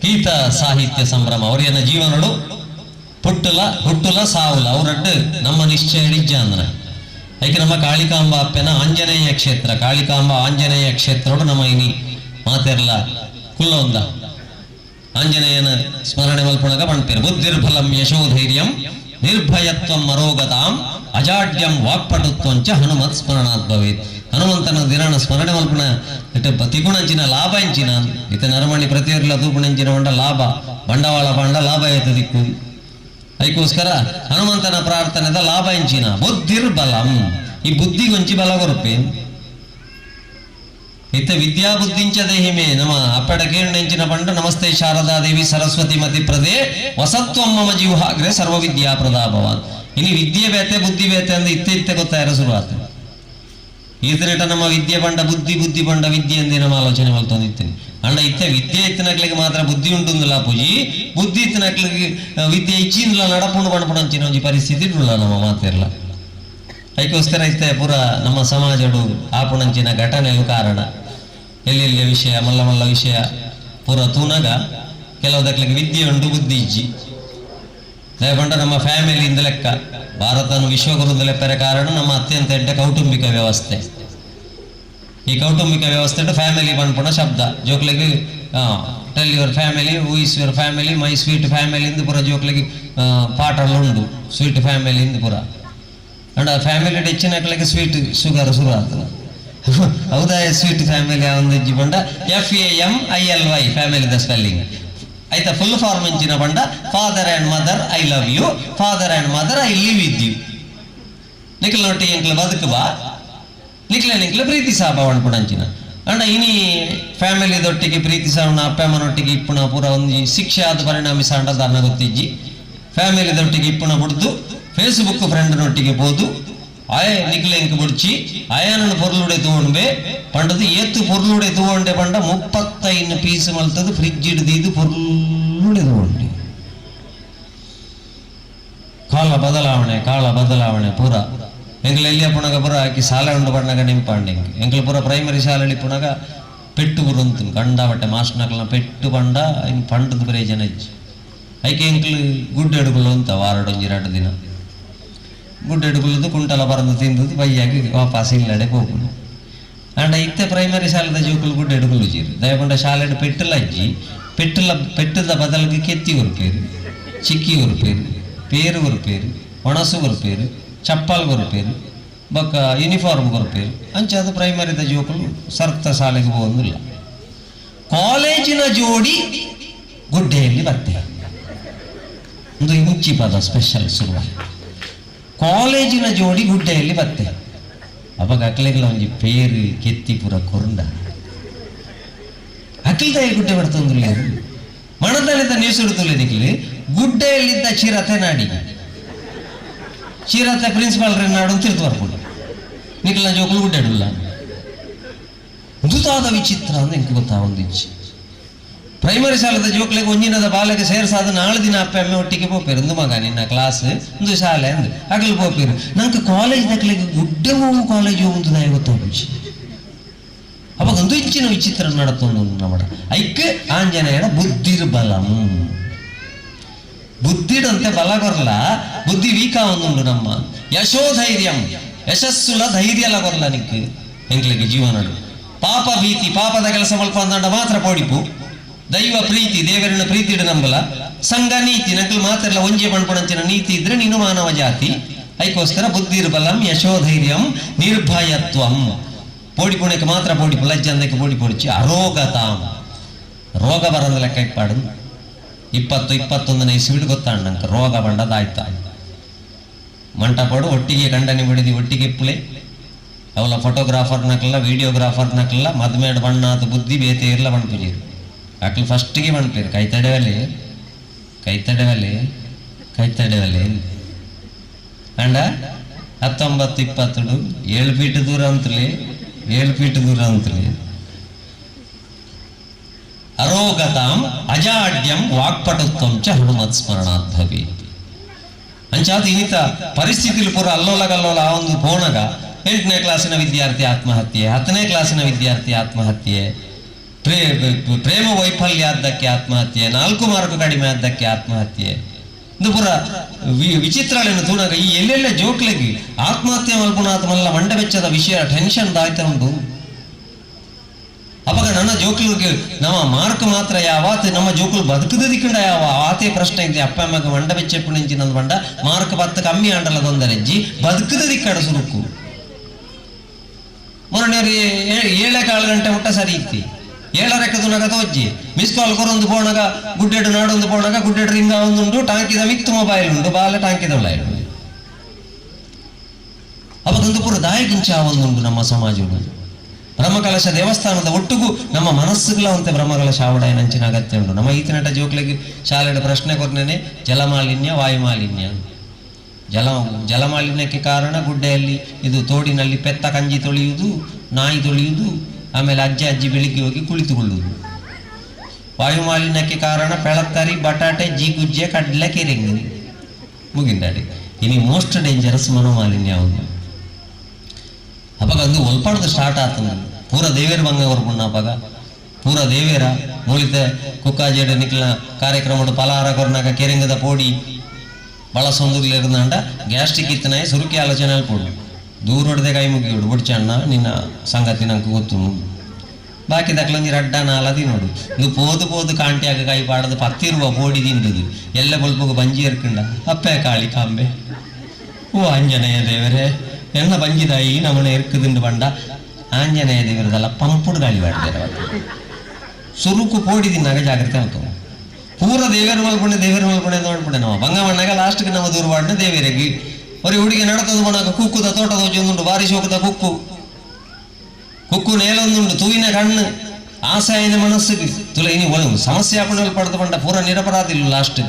ಗೀತ ಸಾಹಿತ್ಯ ಸಂಭ್ರಮ ಅವರೇನ ಜೀವನಡು ಹುಟ್ಟುಲ ಸಾವುಲ ಅವರಡ್ಡು ನಮ್ಮ ನಿಶ್ಚಯ ಹಿಡಿಜ್ಜ ಅಂದ್ರ ಐಕೆ ನಮ್ಮ ಕಾಳಿಕಾಂಬ ಅಪ್ಪನ ಆಂಜನೇಯ ಕ್ಷೇತ್ರ ಕಾಳಿಕಾಂಬ ಆಂಜನೇಯ ಕ್ಷೇತ್ರಡು ನಮ್ಮ ಇನಿ ಮಾತೆರ್ಲ ಕುಲ್ಲ ಒಂದ ಆಂಜನೇಯನ ಸ್ಮರಣೆ ಮಲ್ಪಣಗ ಬಣ್ಪೇರು ಬುದ್ಧಿರ್ಬಲಂ ಯಶೋಧೈರ್ಯಂ ನಿರ್ಭಯತ್ವಂ ಅರೋಗತಾಂ ಅಜಾಡ್ಯಂ ವಾಕ್ಪಟುತ್ವಂಚ ಹನುಮತ್ ಸ್ಮರಣಾತ್ ಭವೇತ್. ಹನುಮಂತನ ದಿನ ಸ್ಮರಣೆ ಮಲ್ಪಣ ತಿಗುಣಂಚಿನ ಲಾಭ ಇಂಚಿನ ಇತ ನರಮಣಿ ಪ್ರತಿಯೊರ್ಲ ತೂಪುಣಂಚಿನ ಬಂಡ ಲಾಭ ಬಂಡವಾಳ ಬಂಡ ಲಾಭ ಏತ ದಿಕ್ಕು ಅದಕ್ಕೋಸ್ಕರ ಹನುಮಂತನ ಪ್ರಾರ್ಥನೆದ ಲಾಭ ಇಂಚಿನ ಬುದ್ಧಿರ್ಬಲಂ ಈ ಬುದ್ಧಿಗೊಂಚಿ ಬಲ ಕೊರಪೆ ಇತ್ತ ವಿದ್ಯಾ ಬುದ್ಧಿಂಚ ದೇಹಿಮೆ ನಮ್ಮ ಅಪ್ಪಡ ಕೇಂಚಿನ ಬಂಡ ನಮಸ್ತೆ ಶಾರದಾ ದೇವಿ ಸರಸ್ವತಿ ಮತಿ ಪ್ರದೇ ವಸತ್ವಂ ಮಮ ಜೀವಹಾಗ್ರೆ ಸರ್ವ ವಿದ್ಯಾ ಪ್ರದಾ ಭವಾನ್. ಇನಿ ವಿದ್ಯೆ ಬೇತೆ ಬುದ್ಧಿ ಬೇತೆ ಅಂದ್ರೆ ಇತ್ತೆ ಗೊತ್ತಾಯಿರೋ ಶುರುವಾತ ಈತರೇಟ ನಮ್ಮ ವಿದ್ಯೆ ಬಂಡ ಬುದ್ಧಿ ಬಂಡ ವಿದ್ಯೆ ಎಂದೇ ನಮ್ಮ ಆಲೋಚನೆ ಮಲ್ತೊಂದಿತ್ತೇನೆ ಅಂಡ ಇತ್ತೆ ವಿದ್ಯೆ ಇತ್ತಿನಕ್ಲಿಗೆ ಮಾತ್ರ ಬುದ್ಧಿ ಉಂಟುಂದಿಲ್ಲ ಪೂಜಿ ಬುದ್ಧಿ ಇತ್ತಿನಕ್ಲಿಗೆ ವಿದ್ಯೆ ಇಚ್ಚಿಂದಿಲ್ಲ ನಡಪುಂಡು ಬಣ್ಪುಣಂಚಿನ ಒಂಜಿ ಪರಿಸ್ಥಿತಿ ಇರಲ್ಲ ನಮ್ಮ ಮಾತಿರಲ್ಲ. ಅದಕ್ಕೋಸ್ಕರ ಇತ್ತೆ ಪೂರ ನಮ್ಮ ಸಮಾಜಡು ಆಪುಣಂಚಿನ ಘಟನೆಯು ಕಾರಣ ಎಲ್ಲೆಲ್ಲಿಯ ವಿಷಯ ಮಲ್ಲ ಮಲ್ಲ ವಿಷಯ ಪೂರ ತೂನಗ ಕೆಲವುದಕ್ಲಿಗೆ ವಿದ್ಯೆ ಉಂಟು ಬುದ್ಧಿ ಇಜ್ಜಿ ದಯಪಂಡ ನಮ್ಮ ಫ್ಯಾಮಿಲಿಯಿಂದ ಲೆಕ್ಕ ಭಾರತನು ವಿಶ್ವಗುರುದ ಲೆಪ್ಪರ ಕಾರಣ ನಮ್ಮ ಅತ್ಯಂತ ಎಡ್ಡ ಕೌಟುಂಬಿಕ ವ್ಯವಸ್ಥೆ. ಈ ಕೌಟುಂಬಿಕ ವ್ಯವಸ್ಥೆ ಫ್ಯಾಮಿಲಿ ಬಣ್ಪುಣ ಶಬ್ದ ಜೋಕ್ಲಿಗೆ tell your family who is your family my sweet family ಇಂದು ಪುರ ಜೋಕ್ಲಿಗೆ ಪಾಠಲ್ಲ ಉಂಡು ಸ್ವೀಟ್ ಫ್ಯಾಮಿಲಿ ಇಂದು ಪುರ ಅಂಡ್ ಫ್ಯಾಮಿಲಿ ಹೆಚ್ಚಿನಕ್ಲಿಗೆ ಸ್ವೀಟ್ ಶುಗರ್ ಶುರು ಆಗ್ತದೆ ಹೌದಾ ಸ್ವೀಟ್ ಫ್ಯಾಮಿಲಿ ಒಂದು ಬಂಡ FAMILY ಫ್ಯಾಮಿಲಿ ದ ಸ್ಪೆಲ್ಲಿಂಗ್ ಆಯ್ತಾ ಫುಲ್ ಫಾರ್ಮ್ ಇಂಚಿನ ಬಂಡ father and mother I love you father and mother I live with you ನಿಖಲ್ ನೊಟ್ಟಿಗೆ ಎಂಕ್ಲ ಬದುಕುವ ನಿಕ್ಲೆ ಪ್ರೀತಿ ಸಾಪ ಅನ್ಪುಣಂಚಿನ ಅಂಡ ಇನಿ ಫ್ಯಾಮಿಲಿದೊಟ್ಟಿಗೆ ಪ್ರೀತಿ ಸಾವಣ ಅಪ್ಪಮ್ಮನೊಟ್ಟಿಗೆ ಇಪ್ಪುಣ ಪೂರ ಒಂದು ಶಿಕ್ಷೆ ಆದ ಪರಿಣಾಮಿಸ ಅಂಡ ದಾನ ಗೊತ್ತಿಜ್ಜಿ ಫ್ಯಾಮಿಲಿದೊಟ್ಟಿಗೆ ಇಪ್ಪುಣ ಬಿಡ್ದು ಫೇಸ್ಬುಕ್ ಫ್ರೆಂಡ್ನೊಟ್ಟಿಗೆ ಹೋದು ಆಯ ನಿಕ್ಲೆ ಎಂಕ್ ಬಿಡ್ಚಿ ಆಯನನ್ನು ಪೊರ್ಲುಡೆ ತಗೊಂಡ್ಬೆ ಪಂಡದು ಏತು ಪೊರ್ಲುಡೆ ತಗೊಂಡೆ ಪಂಡ 35 ಪೀಸ್ ಮಲ್ತದು ಫ್ರಿಜ್ ಹಿಡ್ದಿದ್ದು ಪೊರ್ಲುಡೆ ತಗೊಂಡು ಕಾಲ ಬದಲಾವಣೆ ಪೂರ ಎಂಗ್ಲ ಎಲ್ಲಿಯ ಪುಣಗ ಪುರ ಹಾಕಿ ಶಾಲೆ ಉಂಡು ಬಣ್ಣಗ ನಿಂಪಾಂಡೆಂಗೆ ಎಂಗ್ಲ ಪುರ ಪ್ರೈಮರಿ ಶಾಲೆಯಲ್ಲಿ ಪುಣಗ ಪೆಟ್ಟು ಬುರುಂತು ಗಂಡ ಬಟ್ಟೆ ಮಾಸ್ಟರ್ನಕಲ್ನ ಪೆಟ್ಟು ಪಂಡ ಇನ್ ಪಂಡದ ಬರೇ ಜನಜ್ಜಿ ಐಕೆ ಎಂಕ್ಲು ಗುಡ್ಡ ಎಡುಗುಲು ಅಂತ ವಾರಡೊಂಜಿ 2 ದಿನ ಗುಡ್ಡ ಎಡುಗುಲದು ಕುಂಟಲ ಬರಂದು ತಿಂದದ್ದು ಬೈಯಾಗಿ ವಾಪಸ್ ಇಲ್ಲಡೆ ಹೋಗುದು ಅಂಡ ಇತ್ತೆ ಪ್ರೈಮರಿ ಶಾಲೆದ ಜೋಕುಲು ಗುಡ್ಡ ಎಡುಗುಲು ಜೀರು ದಯಪಂಡ ಶಾಲೆಡ್ ಪೆಟ್ಟಲ ಅಜ್ಜಿ ಪೆಟ್ಟದ ಬದಲಿಗೆ ಕೆತ್ತಿ ಉರುಪೇರು ಚಿಕ್ಕಿ ಉರುಪೇರು ಪೇರು ಉರುಪೇರು ಒಣಸು ಉರುಪೇರು ಚಪ್ಪಲ್ ಕೊರಪೇರು ಬೊಕ್ಕ ಯೂನಿಫಾರ್ಮ್ ಕೊರಪೇರು ಅಂಚಾದ ಪ್ರೈಮರಿದ ಜೋಕುಲು ಸರ್ತ ಶಾಲೆಗೆ ಹೋಗೋದಿಲ್ಲ. ಕಾಲೇಜಿನ ಜೋಡಿ ಗುಡ್ಡೆಯಲ್ಲಿ ಬರ್ತೇವೆ ಒಂದು ಮುಚ್ಚಿ ಪದ ಸ್ಪೆಷಲ್ ಶುರುವ ಕಾಲೇಜಿನ ಜೋಡಿ ಗುಡ್ಡೆಯಲ್ಲಿ ಬರ್ತೇವೆ ಅವಾಗ ಅಕ್ಲೆಗ್ಲ ಒಂಜಿ ಪೇರು ಕೆತ್ತಿ ಪೂರ ಕೊರಂಡ ಅಕ್ಲಿದಾಯಿ ಗುಡ್ಡೆ ಬರ್ತಂದಿಲ್ಲ ಮಣದಲ್ಲಿದ್ದ ನೀಸುಡುತ್ತಲೇ ನಿಕ್ಲಿ ಗುಡ್ಡೆಯಲ್ಲಿದ್ದ ಚಿರತೆ ನಾಡಿಗೆ ಚಿರತೆ ಪ್ರಿನ್ಸಿಪಾಲ್ ನಾಡು ತಿರ್ತು ಬರ್ಕೊಂಡು ನಿಕ್ಲ ಜೋಕುಲು ಗುಡ್ಡಾಡಿಲ್ಲ ಮುದುತಾದ ವಿಚಿತ್ರ ಅಂದ್ರೆ ಎಂಕ್ ಗೊತ್ತಾ ಒಂದಿಚ್ಚಿ ಪ್ರೈಮರಿ ಶಾಲೆದ ಜೋಕ್ಲೆಗೆ ಒಂಜಿನದ ಬಾಲೆಗೆ ಸೇರ್ಸಾದ 4 ದಿನ ಅಪ್ಪ ಅಮ್ಮೆ ಒಟ್ಟಿಗೆ ಪೋಪೇರು ಒಂದು ಮಗ ನಿನ್ನ ಕ್ಲಾಸ್ ಒಂದು ಶಾಲೆ ಅಂದ್ರೆ ಹಗಲು ಪೋಪೇರು ನಂಗೆ ಕಾಲೇಜ್ ದಕ್ಲೆಗೆ ಗುಡ್ಡೆ ಹೋಗು ಕಾಲೇಜ್ ಹೋಗುದು ನಾಯಿ ಗೊತ್ತಾಗ್ಬಿಚ್ಚಿ ಅವಾಗ ಒಂದು ಇಚ್ಚಿನ ವಿಚಿತ್ರ ನಡತೊಂದು ನಮ್ಮಡ ಐಕ್ಕೆ ಆಂಜನೇಯನ ಬುದ್ಧಿರ್ಬಲಂ ಬುದ್ಧಿಡಂತೆ ಬಲ ಕೊರಲ ಬುದ್ಧಿ ವೀಕ ಒಂದುಂಡು ನಮ್ಮ ಯಶೋಧೈರ್ಯಂ ಯಶಸ್ಸುಲ ಧೈರ್ಯಲ ಕೊರಲ ನಿಕ್ಕೆ ಎಂಕ್ಲಿಗೆ ಜೀವನಡು ಪಾಪ ಭೀತಿ ಪಾಪದ ಕೆಲಸ ಮಲ್ಪ ಅಂದಂಡ ಮಾತ್ರ ಪೋಡಿಪು ದೈವ ಪ್ರೀತಿ ದೇವರಿನ ಪ್ರೀತಿ ಇಡ ನಂಬಲ ಸಂಘ ನೀತಿ ನಕಲು ಮಾತ್ರ ಒಂಜೆ ಪಣ್ಪಣಂಚಿನ ನೀತಿ ಇದ್ರೆ ನೀನು ಮಾನವ ಜಾತಿ ಅದಕ್ಕೋಸ್ಕರ ಬುದ್ಧಿರ್ಬಲಂ ಯಶೋಧೈರ್ಯಂ ನಿರ್ಭಯತ್ವಂ ಪೋಡಿಪುಣಕ್ಕೆ ಮಾತ್ರ ಪೋಡಿಪು ಲಜ್ಜಂದಕ್ಕೆ ಪೋಡಿಪೊಡಿಚಿ ಅರೋಗತಾಂ ರೋಗ ಬರಂದ ಲೆಕ್ಕ ಇಪ್ಪಾಡು 20-21 ಇಸ್ವಿಡ್ ಗೊತ್ತಾಂಡಂಕ ರೋಗ ಬಂಡದಾಯ್ತ ಮಂಟಪಡು ಒಟ್ಟಿಗೆ ಗಂಡನಿ ಬಿಡಿದಿ ಒಟ್ಟಿಗೆ ಇಪ್ಪಳೆ ಅವಳ ಫೋಟೋಗ್ರಾಫರ್ನಕಲ್ಲ ವಿಡಿಯೋಗ್ರಾಫರ್ನಕಲ್ಲ ಮದ್ಮೇಡ್ ಬಣ್ಣಾತ ಬುದ್ಧಿ ಬೇತೆ ಇರ್ಲ ಬಣ್ಪುಜೀರು ಅಕ್ಲು ಫಸ್ಟಿಗೆ ಬಣ್ಪೇರು ಕೈ ತಡೆವಲೆ ಅಂಡ 19-20 7 ಫೀಟ್ ದೂರ ಅಂತಲೇ ಅರೋಗತಾಂ ಅಜಾಡ್ಯಂ ವಾಕ್ಪಟುತ್ವಂ ಚ ಹನುಮತ್ ಸ್ಮರಣಾತ್ ಭವೇತ್ ಅಂಚಾದ ಇನ್ನಿತ ಪರಿಸ್ಥಿತಿಲಿ ಪೂರ ಅಲ್ಲೋಲ ಆ ಒಂದು ಪೋಣಗ 8ನೇ ಕ್ಲಾಸಿನ ವಿದ್ಯಾರ್ಥಿ ಆತ್ಮಹತ್ಯೆ 10ನೇ ಕ್ಲಾಸಿನ ವಿದ್ಯಾರ್ಥಿ ಆತ್ಮಹತ್ಯೆ ಪ್ರೇಮ ವೈಫಲ್ಯ ಆದ್ದಕ್ಕೆ ಆತ್ಮಹತ್ಯೆ, 4 ಮಾರ್ಕ್ ಕಡಿಮೆ ಆದ್ದಕ್ಕೆ ಆತ್ಮಹತ್ಯೆ. ಇದು ಪುರ ವಿಚಿತ್ರಗಳನ್ನು ತೂನಾಗ ಈ ಎಲ್ಲೆಲ್ಲ ಜೋಕ್ಲೆಗೆ ಆತ್ಮಹತ್ಯೆ ಮಲ್ಪುನಾತ್ಮಲ್ಲ ಮಂಡ ಬೆಚ್ಚದ ವಿಷಯ ಟೆನ್ಷನ್ ದಾಯ್ತಾ ಉಂಟು. ಅವಾಗ ನನ್ನ ಜೋಕ್ಲಿಗೆ ನಮ್ಮ ಮಾರ್ಕ್ ಮಾತ್ರ ಯಾವಾತ ನಮ್ಮ ಜೋಕ್ಲು ಬದುಕದ ದಿಕ್ಕಂಡ ಯಾವ ಆತೆ ಪ್ರಶ್ನೆ ಇದೆ. ಅಪ್ಪ ಅಮ್ಮಗೆ ಮಂಡ ಬೆಚ್ಚೆಪ್ಪು ನೆಂಚಿನ ಮಂಡ ಮಾರ್ಕ್ 10 ಕಮ್ಮಿ ಆಂಡಲ ತೊಂದರೆಜ್ಜಿ ಬದುಕದ ದಿಕ್ಕಡ ಸುರುಕು ಮೊನ್ನೆ 7 ಗಂಟೆ ಮುಟ್ಟ ಸರಿ ಇತ್ತಿ 7 ತುನಗ ತೋಜ್ಜಿ ಮಿಸ್ ಕಾಲ್ ಕೊರೊಂದು ಪೋಣಗ ಗುಡ್ಡೆಡು ನಾಡೊಂದು ಪೋಣಗ ಗುಡ್ಡೆಡು ರಿಂಗ ಒಂದುಂಡು ಟಾಂಕಿದ ಮಿತ್ತು ಮೊಬೈಲ್ ಉಂಟು ಬಾಲ ಟಾಂಕಿದ ಉಳ್ಳ ಅವತ್ತೊಂದು ಪೂರ ದಾಯಗಿಂಚ ಒಂದುಂಟು ನಮ್ಮ ಸಮಾಜವು. ಬ್ರಹ್ಮಕಲಶ ದೇವಸ್ಥಾನದ ಒಟ್ಟಿಗೂ ನಮ್ಮ ಮನಸ್ಸುಗಳ ಅಂತೆ ಬ್ರಹ್ಮಕಲಶ ಆವಡ ನಂಚಿನ ಅಗತ್ಯ ಉಂಟು. ನಮ್ಮ ಈತನಟ ಜೋಕ್ಲಿಗೆ ಶಾಲೆಯ ಪ್ರಶ್ನೆ ಕೊರ್ನೇನೆ ಜಲಮಾಲಿನ್ಯ ವಾಯುಮಾಲಿನ್ಯ. ಜಲಮಾಲಿನ್ಯಕ್ಕೆ ಕಾರಣ ಗುಡ್ಡೆಯಲ್ಲಿ ಇದು ತೋಡಿನಲ್ಲಿ ಪೆತ್ತ ಕಂಜಿ ತೊಳೆಯುವುದು, ನಾಯಿ ತೊಳೆಯುವುದು, ಆಮೇಲೆ ಅಜ್ಜಿ ಬೆಳಿಗ್ಗೆ ಹೋಗಿ ಕುಳಿತುಕೊಳ್ಳುವುದು. ವಾಯುಮಾಲಿನ್ಯಕ್ಕೆ ಕಾರಣ ಪೆಳತ್ತರಿ, ಬಟಾಟೆ, ಜೀಗುಜ್ಜೆ, ಕಡ್ಲೆ, ಕೆರೆಂಗು ಮುಗಿಂದಾಡಿ. ಇನಿ ಮೋಸ್ಟ್ ಡೇಂಜರಸ್ ಮನೋಮಾಲಿನ್ಯ ಯಾವುದು? ಅವಾಗ ಒಂದು ಒಲ್ಪಾಡ್ದು ಸ್ಟಾರ್ಟ್ ಆಗ್ತದೆ. ಪೂರ ದೇವೇರ ಬಂಗ ಬರ್ಕೊಂಡ ಅವಾಗ ಪೂರ ದೇವೇರ ಮೂಲಿತ ಕುಕ್ಕಾಜೇಡು ನಿಕ್ಲ ಕಾರ್ಯಕ್ರಮ ಪಲಹಾರ ಕೊರ್ನಾಗ ಕೆರೆಂಗದ ಪೋಡಿ ಬಳಸೊಂದುಂಡ ಗ್ಯಾಸ್ಟ್ರಿಕ್ ಇತ್ತನ ಸುರುಕಿ ಆಲೋಚನೆ ಪೋಡು ದೂರ ಹೊಡೆದೆ ಕೈ ಮುಗಿಯೋಡು ಬುಡ್ಚಣ್ಣ ನಿನ್ನ ಸಂಗತಿ ನಂಗೆ ಗೊತ್ತು ಬಾಕಿ ದಕ್ಲಂಜಿ ರಡ್ಡ ನಾಲದಿ ನೋಡು ಇದು ಪೋದು ಕಾಂಟಿಯಾಗ ಕೈ ಪಾಡದು 10 ರೂಪಾಯಿ ಪೋಡಿ ತಿಂದದು ಎಲ್ಲ ಬಲ್ಪಗ ಬಂಜಿ ಇರ್ಕಂಡ ಅಪ್ಪೆ ಕಾಳಿ ಕಾಂಬೆ ಓ ಆಂಜನೇಯ ದೇವರೇ ಎನ್ನ ಬಂಜಿದಾಯಿ ನಮ್ಮನೆ ಇರ್ಕದಿಂಡು ಬಂಡ ಆಂಜನೇಯ ದೇವರದಲ್ಲ ಪಂಪುಡು ಗಾಳಿ ಬಾಡ್ತಾರೆ ಸುರುಕು ಪೋಡಿ ತಿನ್ನಾಗ ಜಾಗ್ರತೆ ಆಗ್ತವೆ. ಪೂರ ದೇವೇರು ಮಲ್ಪುಣೆ ನೋಡ್ಬಿಡೆ ನಾವು ಬಂಗಮಣ್ಣಾಗ ಲಾಸ್ಟ್ಗೆ ನಮ್ಮ ದೂರ ಬಾಡ್ನ ದೇವೇರಿಗೆ ಅವ್ರಿಗೆ ಹುಡುಗಿ ನಡತದ ಬಣ್ಣಾಗ ಕುಕ್ಕುದ ತೋಟದ ಒಂದುಂಡು ಬಾರಿಸಿ ಹೋಗದ ಕುಕ್ಕು ನೇಲೊಂದುಂಡು ತೂವಿನ ಕಣ್ಣು ಆಸೆಯ ಮನಸ್ಸಿಗೆ ತುಲ ಇನಿ ಒಳಗು ಸಮಸ್ಯೆ ಹಾಕೊಂಡು ಪಡೆದು ಬಂಡ ಪೂರ ನಿರಪರಾಧಿಲ್ಲ ಲಾಸ್ಟ್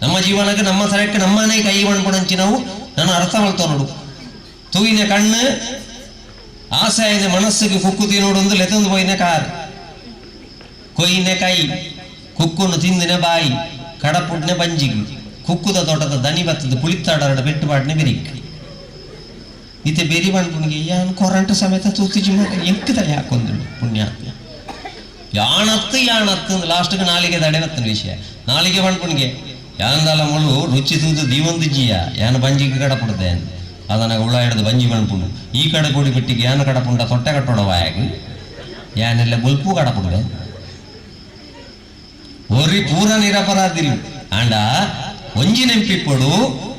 ನಮ್ಮ ಜೀವನಕ್ಕೆ ನಮ್ಮ ಸರಕ್ಕೆ ನಮ್ಮನೆ ಕೈ ಮಣ್ಪುಣಂಚಿ ನಾವು ನಾನು ಅರ್ಥ ಮಾಡ್ತವ ನೋಡು ತೂವಿನ ಕಣ್ಣು ಆಸೆಯ ಮನಸ್ಸಿಗೆ ಕುಕ್ಕು ತಿನ್ನೋಡೊಂದು ಲೆತ್ತೊಂದು ಪೋಯಿನ ಕಾರ್ ಕೊಯ್ಯಿನ ಕೈ ಕುಕ್ಕುನ್ನು ತಿಂದಿನ ಬಾಯಿ ಕಡಪುಡ್ನೆ ಬಂಜಿಗೆ ಕುಕ್ಕುದ ತೋಟದ ದನಿ ಬತ್ತದ ಪುಳಿತಾಡರಡ ಬೆಟ್ಟು ಬಾಡ್ನೆ ಬೆರಿಕ್ ಇತ್ತೆ ಬೆರಿ ಬಂಡ್ಪುಣಿಗೆ ಯಾನ್ ಕೊರಂಟ ಸಮೇತ ತೂತಿಜಿ ಎಂಕದ ಯಾಕೊಂದು ಪುಣ್ಯಾತ್ಮ ಯಾಣತ್ತು ಲಾಸ್ಟ್ಗೆ ನಾಲಿಗೆ ದಡೆವತ್ತನ ವಿಷಯ ನಾಲಿಗೆ ಬಂಡ್ಪುಣಿಗೆ ಯಾಂದಲ ಮುಳು ರುಚಿ ತೂದು ದೀವೊಂದಿಜ್ಜಿಯ ಯಾನ ಬಂಜಿಗೆ ಕಡಪುಡ್ದೆ ಅದನ್ನಾಗ ಉಳ್ಳ ಹಿಡಿದು ಬಂಜಿ ಬಂಡ್ಪುಂಡು ಈ ಕಡೆ ಕೂಡಿ ಬಿಟ್ಟಿಗೆ ಯಾನ ಕಡಪುಂಡ ತೊಟ್ಟೆ ಕಟ್ಟೋಡವಾಯಾಗಿ ಯಾನೆಲ್ಲ ಬುಲ್ಪು ಕಡಪುಡ್ದೆ ಒರಿ ಪೂರ ನಿರಪರಾಧಿಲು ಆಂಡ ಒಂಜಿ ನೆಂಪಿಪ್ಪಡು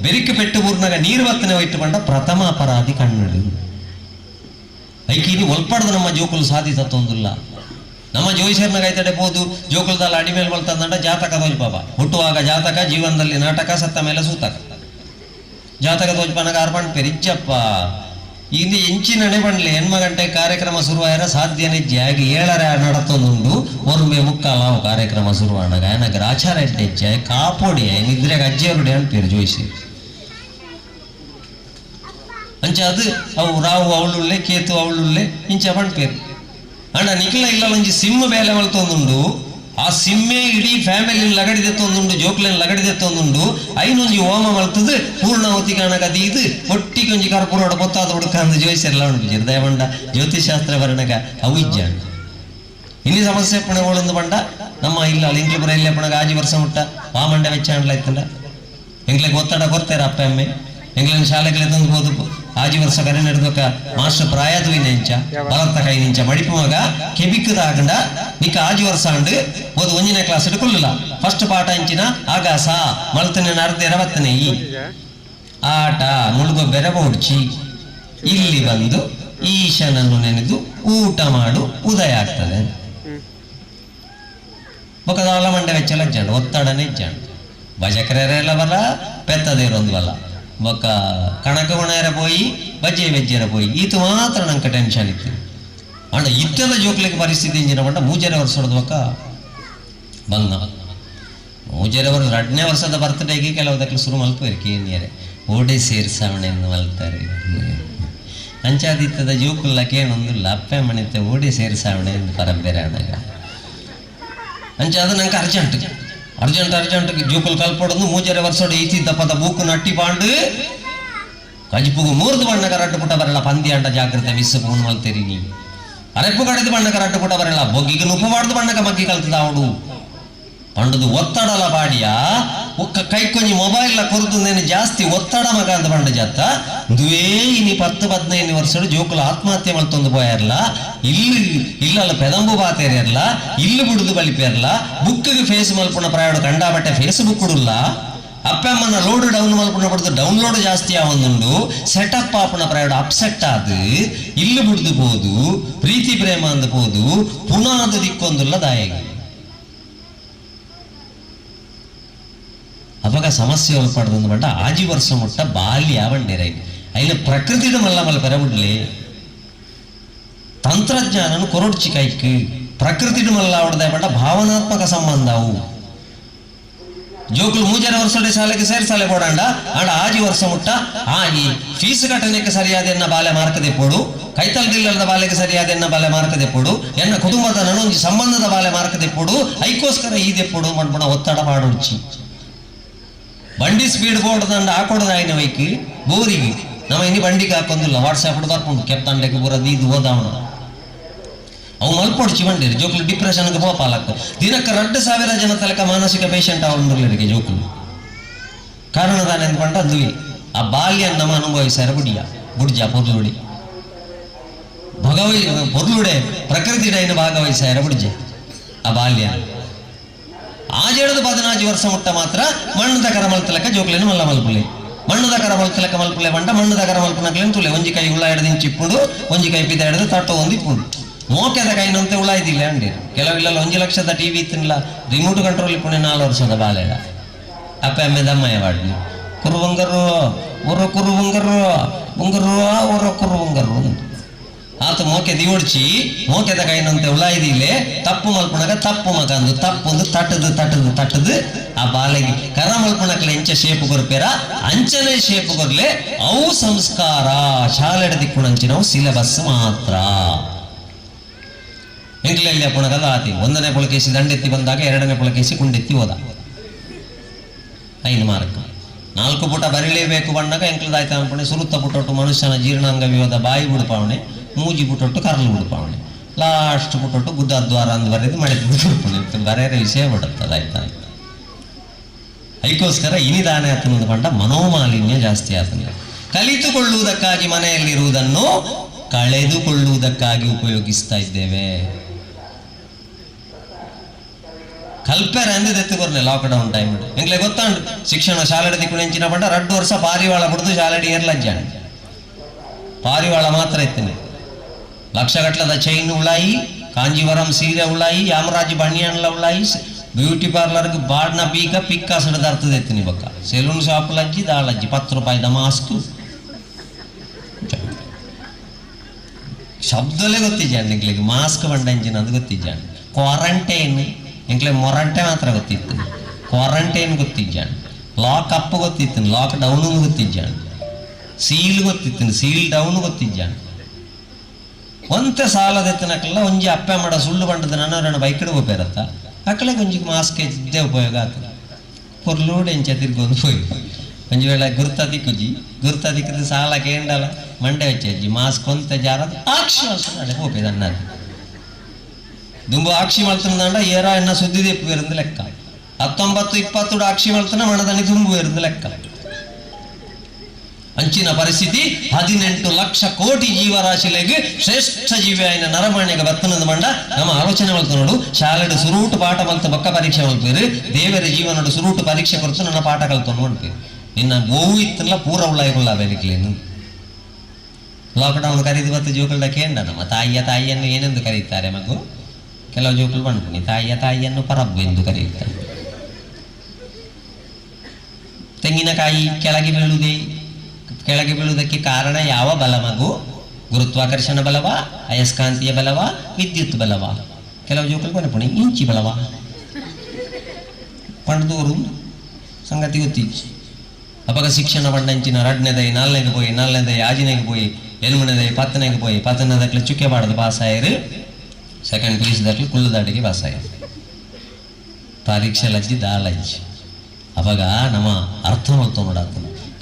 ಬೆರಿಕೆ ಪೆಟ್ಟು ಪೂರ್ನಾಗ ನೀರು ಬತ್ತನೆ ಒಯ್ತು ಬಂಡ ಪ್ರಥಮ ಅಪರಾಧಿ ಕಣ್ಣಡು ಐಕೀನಿ ಒಲ್ಪಡ್ದು ನಮ್ಮ ಜೋಕುಲು ಸಾಧಿಸತ್ತೊಂದಿಲ್ಲ. ನಮ್ಮ ಜೋಯಿಸರ್ನಾಗ ಐತಡೆ ಹೋದು ಜೋಕುಲದಲ್ಲ ಅಡಿಮೇಲೆ ಬಲ್ತಂದಂಡ ಜಾತಕ ತೋಜ್ ಪಾಪ ಹುಟ್ಟುವಾಗ ಜಾತಕ ಜೀವನದಲ್ಲಿ ನಾಟಕ ಸತ್ತ ಮೇಲೆ ಸೂತಕ ಜಾತಕ ತೋಜ್ ಪನಗ ಅರ್ಪಣ್ ಪೆರಿಜ್ಜಪ್ಪ ಇಲ್ಲಿ ಎಂಚಿನಡೆ ಬಂಡ್ಲಿ ಹೆಣ್ಮಗಂಟೆ ಕಾರ್ಯಕ್ರಮ ಶುರುವಾಯರ ಸಾಧ್ಯನೇ ಜಾಗಿ 7 ನಡತೊಂದುಂಡು ಒರ್ಮೆ ಮುಕ್ಕಾಲ ಕಾರ್ಯಕ್ರಮ ಶುರುವಾಣಗ ನನಗೆ ಆಚಾರ ಹೆಜ್ಜೆ ಕಾಪೋಡಿ ನಿದ್ರೆಗೆ ಅಜ್ಜಿಯರುಡೆ ಅನ್ಪೇರು ಜೋಯಿಸಿ ಅಂಚ ಅದು ಅವು ರಾವು ಅವಳುಳ್ಳೆ ಕೇತು ಅವಳುಳ್ಳೆ ಇಂಚ ಬಣ್ಪೇರು ಅಣ್ಣ ನಿಖಿಲ ಇಲ್ಲ ಒಂಜಿ ಸಿಮ್ ಬೇಲೆ ಮಲ್ತೊಂದುಂಡು ಆ ಸಿಮ್ಮೆ ಇಡೀ ಫ್ಯಾಮಿಲಿ ಲಗಡಿದೆತ್ತೊಂದುಂಡು ಜೋಕ್ಲೆನ್ ಲಗಡಿದೆತ್ತೊಂದುಂಡು ಐನೊಂಜಿ ಹೋಮ ಮಲ್ತದು ಪೂರ್ಣಾವತಿ ಕಾಣಕದಿ ಇದು ಒಟ್ಟಿಗೆ ಒಂಜಿ ಕರ್ಪೂರೋಡ ಗೊತ್ತಾದ ಹುಡುಕಂದು ಜೋಯಿಸೆಲ್ಲ ಉಂಟು ದಯವಂಡ ಜ್ಯೋತಿಷಾಸ್ತ್ರ ವರ್ಣಗ ಅವು ಇಜ್ಜ ಇನ್ನಿ ಸಮಸ್ಯೆ ಪುಣ ಒಳೊಂದು ಬಂಡ ನಮ್ಮ ಇಲ್ಲ ಇಂಕ್ಲಪುರ ಇಲ್ಲೇ ಪುಣಗ ಆಜಿ ವರ್ಷ ಮುಟ್ಟ ವಾಮಂಡ ವೆಚ್ಚ ಆಯ್ತಲ್ಲ ಎಂಗ್ಲಿಗೆ ಒತ್ತಡ ಕೊಡ್ತಾರೆ ಅಪ್ಪ ಅಮ್ಮೆ ಎಂಗ್ಲಿನ ಶಾಲೆಗೆ ತಂದು ಹೋದು ಆಜಿ ವರ್ಷ ಕರೆ ನಡೆದಕ ಮಾಸ್ಟರ್ ಪ್ರಾಯದುವಿನ ಇಂಚ ಬಲತ್ತ ಕೈ ನಿಂಚ ಮಡಿಪು ಮಗ ಕೆಬಿಕ್ಕದಾಗಂಡ ನಿಕ್ಕ ಆಜಿ ವರ್ಷ ಅಂಡು ಓದು 1ನೇ ಕ್ಲಾಸ್ ಇಟ್ಕೊಳ್ಳಲ್ಲ ಫಸ್ಟ್ ಪಾಠ ಇಂಚಿನ ಆಗಾಸ ಮಲ್ತನೆ ಅರ್ಧ ಬತ್ತನೆ ಈ ಆಟ ಮುಳುಗೊ ಬೆರಬ ಹುಡ್ಚಿ ಇಲ್ಲಿ ಬಂದು ಈಶನನ್ನು ನೆನೆದು ಊಟ ಮಾಡು ಉದಯ ಆಗ್ತದೆ ಬೊಕದಾಲ ಮಂಡೆ ವೆಚ್ಚಲ ಇಜ್ಜಂಡು ಒತ್ತಡನೆ ಇಜ್ಜಂಡು ಭಜಕರೆಲ್ಲ ಬಲ್ಲ ಪೆತ್ತದೇರೊಂದು ಬಲ್ಲ ಬೊಕ್ಕ ಕಣಕ ಗುಣರ ಪೋಯಿ ಬಜ್ಜೆ ಬೆಜ್ಜೆರ ಪೋಯಿ ಈತು ಮಾತ್ರ ನಂಗೆ ಟೆನ್ಷನ್ ಇತ್ತು ಅಣ್ಣ ಇತ್ತೆಲ್ಲ ಜೋಕ್ಲಿಕ್ಕೆ ಪರಿಸ್ಥಿತಿ ಇಂಜಿನ ಬಂಡ 3 ವರ್ಷದ ಬೊಕ್ಕ ಬಂದ 3 ವರ್ಷ 2ನೇ ವರ್ಷದ ಬರ್ತ್ಡೇಗೆ ಕೆಲವುದಕ್ಕೆ ಶುರು ಮಲ್ಪೇರಿ ಕೇನಿಯರೆ ಓಡೆ ಸೇರಿಸವಣೆಯನ್ನು ಮಲ್ತಾರೆ ಅಂಚಾದಿತ್ತದ ಜೋಕುಲ್ಲ ಕೇಳೊಂದಿಲ್ಲ ಅಪ್ಪೆ ಮಣಿತೆ ಓಡೆ ಸೇರಿಸವಣೆ ಎಂದು ಪರಂಪರೆ ಅಣ್ಣಗ ಅಂಚ ಅದು ನಂಗೆ ಅರ್ಜೆಂಟ್ ಜೋಕುಲ್ ಕಲ್ಪೊಡೊಂದು 3 ವರ್ಷದ ಈತಿದ್ದ ಪದ ಬೂಕು ನಟ್ಟಿ ಪಾಂಡು ಕಜಿಪುಗು 3 ಬಣ್ಣಗ ರಟ್ಟು ಪುಟ್ಟ ಬರಲ್ಲ ಪಂದಿ ಅಂಡ ಜಾಗ್ರತೆ ಮಿಸ್ ಫೋನ್ ಮಲ್ತೇರಿ ನೀ ಅರೆಪ್ಪು ಕಡೆದು ಬಣ್ಣಕ ರಟ್ಟು ಪುಟ ಬರಲ್ಲ ಬೊಗ್ಗಿಗೆ ನುಪ್ಪು ಮಾಡ್ದು ಬಣ್ಣಕ ಮಗ್ಗಿ ಕಲ್ತದ ಅವಡು ಪಂಡದು ಒತ್ತಡಲ ಬಾಡಿಯ ಒಕ್ಕ ಕೈ ಕೊಂಚ ಮೊಬೈಲ್ ಕೊರದು ನೇನು ಜಾಸ್ತಿ ಒತ್ತಡ ಮಗ ಅಂತ ಬಂಡ ಜಾತ ದುವೇ ಇನಿ 10-15 ವರ್ಷಗಳು ಜೋಕುಲು ಆತ್ಮಹತ್ಯೆ ಮಲ್ತೊಂದು ಪೋಯಾರಲ್ಲ ಇಲ್ಲಲ್ಲ ಪೆದಂಬು ಬಾತೇರಿಯರ್ಲ ಇಲ್ಲಿ ಬಿಡುದು ಬಳಿಪೇರ್ಲ ಬುಕ್ಕಿಗೆ ಫೇಸ್ ಮಲ್ಪುಣ ಪ್ರಾಯೋಡ ಕಂಡಾಬಟ್ಟೆ ಫೇಸ್ಬುಕ್ ಕೊಡಲ್ಲ ಅಪ್ಪಮ್ಮನ ಲೋಡ್ ಡೌನ್ ಮಲ್ಪುಣ ಪಡೆದು ಡೌನ್ಲೋಡ್ ಜಾಸ್ತಿ ಆವೊಂದುಂಡು ಸೆಟಪ್ ಆಪುಣ ಪ್ರಾಯೋಡ ಅಪ್ಸೆಟ್ ಆದು ಇಲ್ಲಿ ಬಿಡುದು ಬೋದು ಪ್ರೀತಿ ಪ್ರೇಮ ಅಂದ ಬೋದು ಪುನಃ ಅದು ದಿಕ್ಕೊಂದುಲ್ಲ ದಾಯಗಿ ಅವಾಗ ಸಮಸ್ಯೆ ಒಳಪಡ್ದು ಬಟ್ಟ ಆಜಿ ವರ್ಷ ಮುಟ್ಟ ಬಾಲ್ಯ ಬಂಡಿರೈ ಅಯ್ಯ ಪ್ರಕೃತಿಡ ಮಲ್ಲ ಮಲ್ಲ ಪೆರಬಿಡ್ಲಿ ತಂತ್ರಜ್ಞಾನನು ಕೊರಡ್ಚಿ ಕೈಕ್ ಪ್ರಕೃತಿಡ ಮಲ್ಲ ಅವಡದೆ ಬಟ್ಟ ಭಾವನಾತ್ಮಕ ಸಂಬಂಧ ಅವು ಜೋಕುಲು 3 ವರ್ಷದ ಶಾಲೆಗೆ ಸೇರ್ಸಾಲೆ ಕೊಡಂಡ ಆಡ ಆಜಿ ವರ್ಷ ಮುಟ್ಟ ಈ ಫೀಸ್ ಘಟನೆಗೆ ಸರಿಯಾದ ಎನ್ನ ಬಾಲೆ ಮಾರ್ಕದೆ ಪೋಡು ಕೈತಲ್ ಡಿಲ್ಲರ್ದ ಬಾಲೆಗೆ ಸರಿಯಾದ ಎನ್ನ ಬಾಲೆ ಮಾರ್ಕದೆ ಪೋಡು ಎನ್ನ ಕುಟುಂಬದ ನನೊಂದು ಸಂಬಂಧದ ಬಾಲೆ ಮಾರ್ಕದೆ ಪೋಡು ಐಕೋಸ್ಕರ ಈದೆ ಪೋಡು ಮಣ್ಪುಣ ಒತ್ತಡ ಮಾಡೋಡ್ಚಿ ಬಂಡಿ ಸ್ಪೀಡ್ ಬೋರ್ಡ್ದಂಡ ಹಾಕೊಡದ ಆಯ್ನ ವೈಕಿ ಬೋರಿಗೆ ನಮ್ಮ ಇನ್ನು ಬಂಡಿಗೆ ಹಾಕೊಂದಿಲ್ಲ ವಾಟ್ಸಾಪ್ ಬರ್ಕೊಂಡು ಕೆಪ್ತಂಡೆಗೆ ಬರೋದು ಇದು ಹೋದವನ ಅವು ಮಲ್ಪೊಡ್ಚಿ ಬಂಡಿರಿ ಜೋಕುಲು ಡಿಪ್ರೆಷನ್ಗೆ ಹೋಪಾಲಕ್ಕ ದಿನಕ್ಕೆ 2,000 ಜನ ತಲಕ ಮಾನಸಿಕ ಪೇಷಂಟ್ ಅವರಿಗೆ ಜೋಕುಲು ಕಾರಣದಾನೆ ಅಂದ್ಕೊಂಡ ಅದ್ವಿ ಆ ಬಾಲ್ಯ ನಮ್ಮ ಅನುಭವಿಸ್ಯಾರ ಬುಡ್ಜ ಪೊರ್ಲುಡಿ ಪೊರ್ಲುಡೆ ಪ್ರಕೃತಿ ಡೈನ ಭಾಗವಹಿಸ್ಯಾರ ಬುಡ್ಜ ಆ ಬಾಲ್ಯ ಆಜೇಳದು 14 ವರ್ಷ ಮುಟ್ಟ ಮಾತ್ರ ಮಣ್ಣದ ಕರ ಮಲ್ತಲಕ ಜೋಕ್ಲೇನು ಮಲ್ಲ ಮಲ್ಪುಲೆ ಮಣ್ಣದ ಕರ ಮಲ್ತಲಕ ಮಲ್ಪುಲೆ ಬಂಡ ಮಣ್ಣದ ಕರ ಮಲ್ಪನಕ್ಲೇನು ತುಲೆ ಒಂಜಿ ಕೈ ಉಳ್ಳ ಹಿಡ್ದು ಚಿಪ್ಪುಡು ಒಂಜಿ ಕೈ ಪಿದ ಹಿಡ್ದು ತಟ್ಟೋ ಒಂದು ಇಪ್ಪುಡು ಮೋಕೆದ ಕೈನಂತೆ ಉಳ ಇದ್ದಿಲ್ಲ ಅಂಡಿ ಕೆಲವಿಲ್ಲ 1 ಲಕ್ಷದ ಟಿವಿ ಇತ್ತಿಲ್ಲ ರಿಮೋಟ್ ಕಂಟ್ರೋಲ್ ಇಪ್ಪುಣೆ 4 ವರ್ಷದ ಬಾಲೆಡ ಅಪ್ಪ ಅಮ್ಮೆ ದಮ್ಮಯ್ಯ ಬಾಡ್ಲಿ ಕುರುವಂಗರು ಒರ ಕುರುವಂಗರು ಉಂಗರು ಒರ ಕುರುವಂಗರು ಆತ ಮೋಕೆ ದಿವಡ್ಚಿ ಮೋಕೆದ ಕೈನಂತೆ ಉಳ ಇದಿಲ್ಲೇ ತಪ್ಪು ಮಲ್ಪುಣಗ ತಪ್ಪು ಮಗಂದು ತಪ್ಪೊಂದು ತಟ್ಟದು ಆ ಬಾಲೆಗೆ ಕರ ಮಲ್ಪುಣಕ್ಲೆ ಎಂಚ ಶೇಪು ಕೊರ್ಪೇರ ಅಂಚನೆ ಶೇಪು ಕೊರ್ಲೆ ಅವು ಸಂಸ್ಕಾರ ಶಾಲೆಡ ದಿಕ್ಕುಣಂಚಿನವು ಸಿಲೆಬಸ್ ಮಾತ್ರ ಎಂಕ್ಲೆಲ್ಲಿ ಅಪ್ಪಣಗದ ಆತಿ 1ನೇ ಪುಳಕೇಸಿ ದಂಡೆತ್ತಿ ಬಂದಾಗ 2ನೇ ಪುಳಕೇಸಿ ಕುಂಡೆತ್ತಿ ಹೋದ 5 ಮಾರ್ಕ್ 4 ಪುಟ ಬರೀಲೇಬೇಕು ಬಂದಾಗ ಎಂಕ್ಲದಾಯ್ತ ಅನ್ಪಣೆ ಸುರುತ್ತ ಪುಟೊಟ್ಟು ಮನುಷ್ಯನ ಜೀರ್ಣಾಂಗ ವಿವಾದ ಬಾಯಿ ಬಿಡುಪಾವಣೆ ಮೂಜಿ ಪುಟೊಟ್ಟು ಕರ್ಲು ಬಿಡುಪಾವಣೆ ಲಾಸ್ಟ್ ಪುಟೊಟ್ಟು ಬುದ್ಧದ್ವಾರ ಅಂದು ಬರೆದು ಮಾಡಿದ್ದು ಬರೆಯರ ವಿಷಯ ಬಿಡುತ್ತದಾಯ್ತಾ ಅದಕ್ಕೋಸ್ಕರ ಇನಿದಾನೆ ಆತನದು ಬಂಡ ಮನೋಮಾಲಿನ್ಯ ಜಾಸ್ತಿ ಆತನ ಕಲಿತುಕೊಳ್ಳುವುದಕ್ಕಾಗಿ ಮನೆಯಲ್ಲಿರುವುದನ್ನು ಕಳೆದುಕೊಳ್ಳುವುದಕ್ಕಾಗಿ ಉಪಯೋಗಿಸ್ತಾ ಇದ್ದೇವೆ ಕಲ್ಪೆರ ಅಂದಿದ್ದು ಬರ್ನೆ ಲಾಕ್ಡೌನ್ ಟೈಮ್ ಎಂಗ್ಲೆ ಗೊತ್ತಾಂಡು ಶಿಕ್ಷಣ ಶಾಲೆ ದಿಕ್ಕುಣೆಂಚಿನ ಪಂಡ 2 ವರ್ಷ ಪಾರಿವಾಳ ಬಿಡ್ದು ಶಾಲೆ ಏರ್ಲಜ್ಜಾಣ ಪಾರಿವಾಳ ಮಾತ್ರ ಇತ್ತೇನೆ ಲಕ್ಷಗಟ್ಲದ ಚೈನ್ ಉಳಾಯಿ ಕಾಂಜೀವರಂ ಸೀರೆ ಉಳಾಯಿ ಯಾಮರಾಜ್ ಬಣ್ಣಿಯನ್ಲ ಉಳಾಯಿ ಬ್ಯೂಟಿ ಪಾರ್ಲರ್ಗೆ ಬಾಡ್ನ ಬೀಗ ಪಿಕ್ಕ ಸಡದಾರ್ತದೆ ಎತ್ತಿನಿ ಬಕ್ಕ ಸೆಲೂನ್ ಶಾಪ್ ಲಜ್ಜಿ ದಾಳಜ್ಜಿ 10 ರೂಪಾಯಿದ ಮಾಸ್ಕ್ ಶಬ್ದಲೇ ಗೊತ್ತಿಜ್ಜಾಣ ಎಂಕ್ಲಿಗೆ ಮಾಸ್ಕ್ ಬಂಡಂಜಿನ ಅದು ಗೊತ್ತಿಜ್ಜಾಣ ಕ್ವಾರಂಟೈನ್ ಎಂಕ್ಲೆ ಮೊರಂಟೆ ಮಾತ್ರ ಗೊತ್ತಿತ್ತು ಕ್ವಾರಂಟೈನ್ ಗೊತ್ತಿಜ್ಜಾಣ ಲಾಕ್ ಅಪ್ ಗೊತ್ತಿತ್ತು ಲಾಕ್ ಡೌನ್ ಗೊತ್ತಿಜ್ಜಾಣ ಸೀಲ್ ಗೊತ್ತಿತ್ತು ಸೀಲ್ ಡೌನ್ ಗೊತ್ತಿಜ್ಜಾಣ ಒಂತೆ ಸಾಲದೆತ್ತನಕ್ಕೆಲ್ಲ ಒಂಜಿ ಅಪ್ಪೆ ಮಾಡ ಸುಳ್ಳು ಬಂಡದ ನನ್ನ ಬೈಕಡೆ ಹೋಗ್ಬೇರತ್ತ ಅಕ್ಕಳೆ ಒಂಜಿ ಮಾಸ್ಕ್ ಇದ್ದೇ ಉಪಯೋಗ ಆಗ್ತದೆ ಪೊರ್ಲೂಡೆ ಎಂಚ ತಿರ್ಗೊಂದು ಹೋಯ್ ಒಂಜಿ ವೇಳೆ ಗುರುತಾದಿಕ್ಕದ ಸಾಲ ಕೇಂಡಲ್ಲ ಮಂಡೆ വെച്ചಜ್ಜಿ ಮಾಸ್ಕ್ ಒಂತೆ ಜಾರದ ಆಕ್ಷಿ ನಡೆ ಹೋಗ್ಬೇದ ಅನ್ನದು ದುಂಬು ಆಕ್ಷಿ ಮಲ್ತನಂಡ ಏರ ಎನ್ನ ಸುದ್ದಿ ದೆಪ್ಪುವೆರಂದು ಲೆಕ್ಕ 19-20 ಆಕ್ಷಿ ಮಲ್ತನ ಮಣದಲ್ಲಿ ತುಂಬುವೆರಂದು ಲೆಕ್ಕ ಅಂಚಿನ ಪರಿಸ್ಥಿತಿ 18 ಲಕ್ಷ ಕೋಟಿ ಜೀವರಾಶಿಲೆಗೆ ಶ್ರೇಷ್ಠ ಜೀವಿ ಆಯ್ನ ನರಮಾಣ್ಯಗ ಬರ್ತನದ ಮಂಡ ನಮ್ಮ ಆಲೋಚನೆ ಮಲ್ತ ನೋಡು ಶಾಲೆಡು ಸುರೂಟು ಪಾಠ ಮಲ್ತ ಬಕ್ಕ ಪರೀಕ್ಷೆ ಮಲ್ಪೇರು ದೇವರ ಜೀವನಡು ಸುರೂಟು ಪರೀಕ್ಷೆ ಕೊಡ್ತು ನನ್ನ ಪಾಠ ಕಲ್ತೊಂಡು ಮಾಡ್ತೇವೆ ನಿನ್ನ ಗೋವು ಇತ್ತಲ್ಲ ಪೂರ ಉಳ್ಳಾಯಿಲ್ಲ ಬೆರಿಕ್ಲೇನು ಲಾಕ್ಡೌನ್ ಕರೀದು ಬತ್ತು ಜೋಕುಲ್ಡ ಕೇಂಡ ನಮ್ಮ ತಾಯಿಯನ್ನು ಏನೆಂದು ಕರೀತಾರೆ ಮಗು ಕೆಲವು ಜೋಕುಲು ಬಂದ್ಬಿಡಿ ತಾಯಿಯನ್ನು ಪರಬ್ಬು ಎಂದು ಕರೆಯುತ್ತಾರೆ ತೆಂಗಿನಕಾಯಿ ಕೆಳಗೆ ಬೀಳುವುದಕ್ಕೆ ಕಾರಣ ಯಾವ ಬಲ ಮಗು ಗುರುತ್ವಾಕರ್ಷಣ ಬಲವಾ ಅಯಸ್ಕಾಂತೀಯ ಬಲವಾ ವಿದ್ಯುತ್ ಬಲವಾ ಕೆಲವು ಜೋಕುಲು ಬಂದ್ಬಿಡಿ ಇಂಚಿ ಬಲವಾ ಪಂಡದೂರು ಸಂಗತಿ ಗೊತ್ತಿಚ್ಚಿ ಅವಾಗ ಶಿಕ್ಷಣ ಬಂಡಂಚಿನ 2ನೇದೈ 4ನೇಗೆ போய் 4ನೇದೈ ಆಜಿನೆಗೆ போய் 8ನೇದೈ 10ನೇಗೆ போய் 10ನೇದಕ್ಲೆ ಚುಕ್ಕೆ ಬಾಡದು ಪಾಸ್ ಆಯರು ಸೆಕೆಂಡ್ ಪೀಸ್ದಕ್ಲೆ ಕುಳ್ಳುದಾಟಿಗೆ ಪಾಸ್ ಆಯರು ಪರೀಕ್ಷೆ ಲಜ್ಜಿ ದಾಳಜ್ಜಿ ಅವಾಗ ನಮ್ಮ ಅರ್ಥ ಮಾಡ್ತಾ ನೋಡಾತ